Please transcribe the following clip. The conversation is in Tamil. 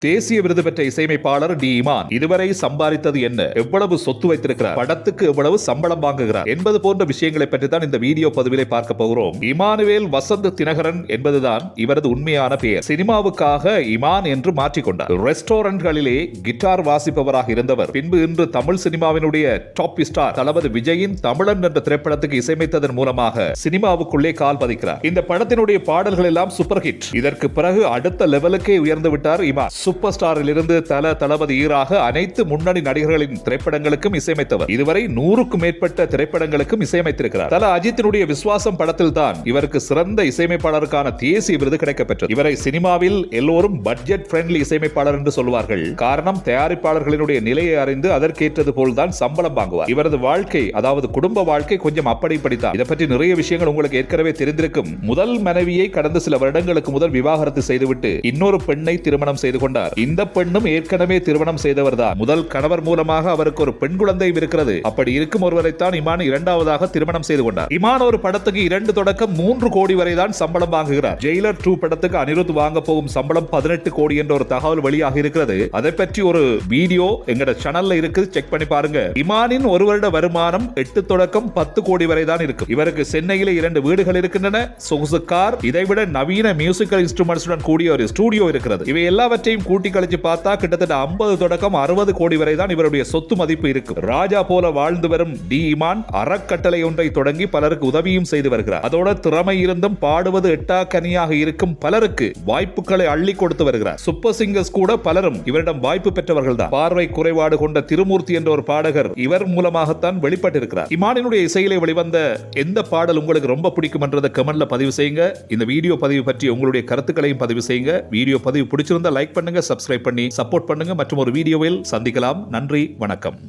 தேசிய விருது பெற்ற இசையமைப்பாளர் டி இமான் இதுவரை சம்பாதித்தது என்ன, எவ்வளவு சொத்து வைத்திருக்கிறார், படத்துக்கு எவ்வளவு சம்பளம் வாங்குகிறார் என்பது போன்ற விஷயங்களை பற்றி தான் இந்த வீடியோ பதிவிலே பார்க்க போகிறோம். இமானுவேல் வசந்த் தினகரன் என்பதுதான் இவரது உண்மையான பெயர். சினிமாவுக்காக இமான் என்று மாற்றிக்கொண்டார். ரெஸ்டாரண்ட்களிலே கிட்டார் வாசிப்பவராக இருந்தவர். பின்பு இன்று தமிழ் சினிமாவினுடைய டாப் ஸ்டார் தளபதி விஜயின் தமிழன் என்ற திரைப்படத்துக்கு இசையமைத்ததன் மூலமாக சினிமாவுக்குள்ளே கால் பதிக்கிறார். இந்த படத்தினுடைய பாடல்கள் எல்லாம் சூப்பர் ஹிட். இதற்கு பிறகு அடுத்த லெவலுக்கே உயர்ந்து விட்டார் இமான். சூப்பர் ஸ்டாரில் இருந்து தளபதி ஈராக அனைத்து முன்னணி நடிகர்களின் திரைப்படங்களுக்கும் இசையமைத்தவர். இதுவரை 100க்கும் மேற்பட்ட திரைப்படங்களுக்கும் இசையமைத்திருக்கிறார். தல அஜித்தினுடைய விஸ்வாசம் படத்தில் தான் இவருக்கு சிறந்த இசையமைப்பாளருக்கான தேசிய விருது கிடைக்கப்பெற்றது. இவரை சினிமாவில் எல்லோரும் பட்ஜெட் ஃப்ரெண்ட்லி இசையமைப்பாளர் என்று சொல்வார்கள். காரணம், தயாரிப்பாளர்களினுடைய நிலையை அறிந்து அதற்கேற்றது போல்தான் சம்பளம் வாங்குவார். இவரது வாழ்க்கை, அதாவது குடும்ப வாழ்க்கை கொஞ்சம் அப்படிப்படித்தான். இதை பற்றி நிறைய விஷயங்கள் உங்களுக்கு ஏற்கனவே தெரிந்திருக்கும். முதல் மனைவியை கடந்த சில வருடங்களுக்கு முதல் விவாகரத்து செய்துவிட்டு இன்னொரு பெண்ணை திருமணம் செய்து கொண்டார். இந்த பெண்ணும் ஏற்கனவே திருமணம் செய்தவர் தான். முதல் கணவர் மூலமாக அவருக்கு ஒரு பெண் குழந்தையும் இருக்கிறது. அப்படி இருக்கும் ஒருவரைத்தான் இமான் இரண்டாவதாக திருமணம் செய்து கொண்டார். இமான் ஒரு படத்துக்கு 2 தொடக்கம் 3 கோடி வரை தான் சம்பளம் வாங்குகிறார். ஜெயிலர் 2 படத்துக்கு அனிருத் வாங்க போகும் சம்பளம் 18 கோடி என்ற ஒரு தகவல் வெளியாக இருக்கிறது. அதை பற்றி ஒரு வீடியோ எங்கட சேனல்ல இருக்கு, செக் பண்ணி பாருங்க. இமானின் ஒரு வருட வருமானம் 8 தொடக்கம் 10 கோடி வரை தான் இருக்கும். இவருக்கு சென்னையில 2 வீடுகள் இருக்கின்றன, சொகுசு கார், இதைவிட நவீன மியூசிக்கல் இன்ஸ்ட்ருமெண்ட்ஸுடன் கூடிய ஒரு ஸ்டுடியோ இருக்கிறது. இவை எல்லாவற்றையும் கூட்டி கழிச்சு பார்த்தா கிட்டத்தட்ட 50 தொடக்கம் 60 கோடி வரை தான் இவருடைய சொத்து மதிப்பு இருக்கும். ராஜா போல வாழ்ந்து வரும் டி இமான் அறக்கட்டளை ஒன்றை தொடங்கி பலருக்கு உதவியும் செய்து வருகிறார். அதோட திறமை இருந்தும் பாடுவது எட்டாக்கனியாக இருக்கும் பலருக்கு வாய்ப்புகளை அள்ளி கொடுத்து வருகிறார். சூப்பர் சிங்கர்ஸ் கூட பலரும் இவரிடம் வாய்ப்பு பெற்றவர்கள் தான். பார்வை குறைபாடு கொண்ட திருமூர்த்தி என்ற ஒரு பாடகர் இவர் மூலமாகத்தான் வெளிப்பட்டிருக்கிறார். இமானினுடைய இசையிலே வெளிவந்த எந்த பாடல் உங்களுக்கு ரொம்ப பிடிக்கும் என்றதை கமெண்ட்ல பதிவு செய்யுங்க. இந்த வீடியோ பதிவு பற்றி உங்களுடைய கருத்துக்களையும் பதிவு செய்யுங்க. வீடியோ பதிவு பிடிச்சிருந்தா லைக் பண்ணுங்க, சப்ஸ்கிரைப் பண்ணி சப்போர்ட் பண்ணுங்க. மற்றும் ஒரு வீடியோவில் சந்திக்கலாம். நன்றி, வணக்கம்.